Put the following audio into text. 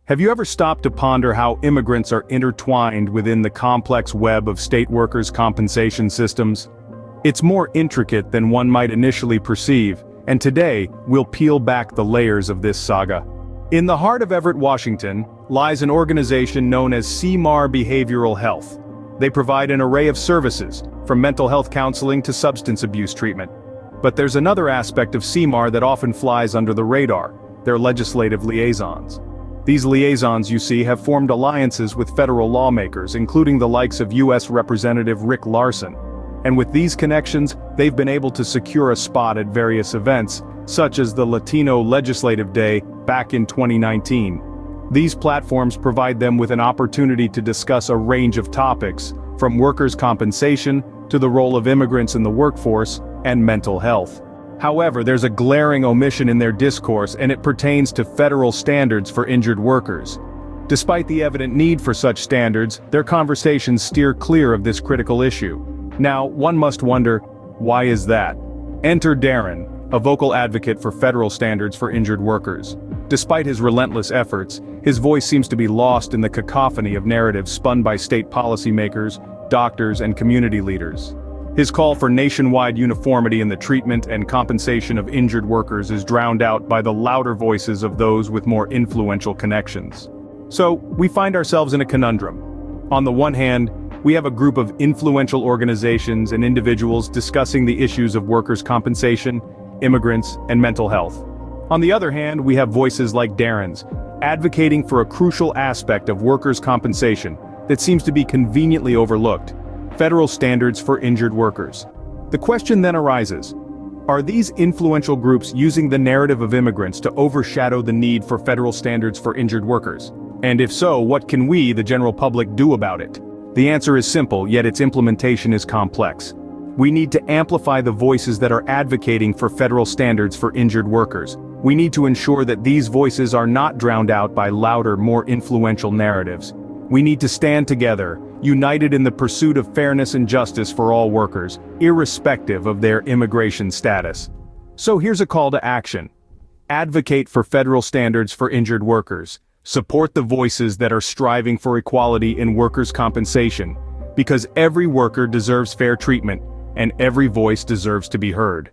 Have you ever stopped to ponder how immigrants are intertwined within the complex web of state workers' compensation systems? It's more intricate than one might initially perceive, and today, we'll peel back the layers of this saga. In the heart of Everett, Washington, lies an organization known as SeaMar Behavioral Health. They provide an array of services, from mental health counseling to substance abuse treatment. But there's another aspect of SeaMar that often flies under the radar: their legislative liaisons. These liaisons, you see, have formed alliances with federal lawmakers, including the likes of U.S. Representative Rick Larsen. And with these connections, they've been able to secure a spot at various events, such as the Latino Legislative Day back in 2019. These platforms provide them with an opportunity to discuss a range of topics, from workers' compensation to the role of immigrants in the workforce and mental health. However, there's a glaring omission in their discourse, and it pertains to federal standards for injured workers. Despite the evident need for such standards, their conversations steer clear of this critical issue. Now, one must wonder, why is that? Enter Darren, a vocal advocate for federal standards for injured workers. Despite his relentless efforts, his voice seems to be lost in the cacophony of narratives spun by state policymakers, doctors, and community leaders. His call for nationwide uniformity in the treatment and compensation of injured workers is drowned out by the louder voices of those with more influential connections. So, we find ourselves in a conundrum. On the one hand, we have a group of influential organizations and individuals discussing the issues of workers' compensation, immigrants, and mental health. On the other hand, we have voices like Darren's, advocating for a crucial aspect of workers' compensation that seems to be conveniently overlooked: federal standards for injured workers. The question then arises, are these influential groups using the narrative of immigrants to overshadow the need for federal standards for injured workers? And if so, what can we, the general public, do about it? The answer is simple, yet its implementation is complex. We need to amplify the voices that are advocating for federal standards for injured workers. We need to ensure that these voices are not drowned out by louder, more influential narratives. We need to stand together, united in the pursuit of fairness and justice for all workers, irrespective of their immigration status. So here's a call to action. Advocate for federal standards for injured workers. Support the voices that are striving for equality in workers' compensation, because every worker deserves fair treatment, and every voice deserves to be heard.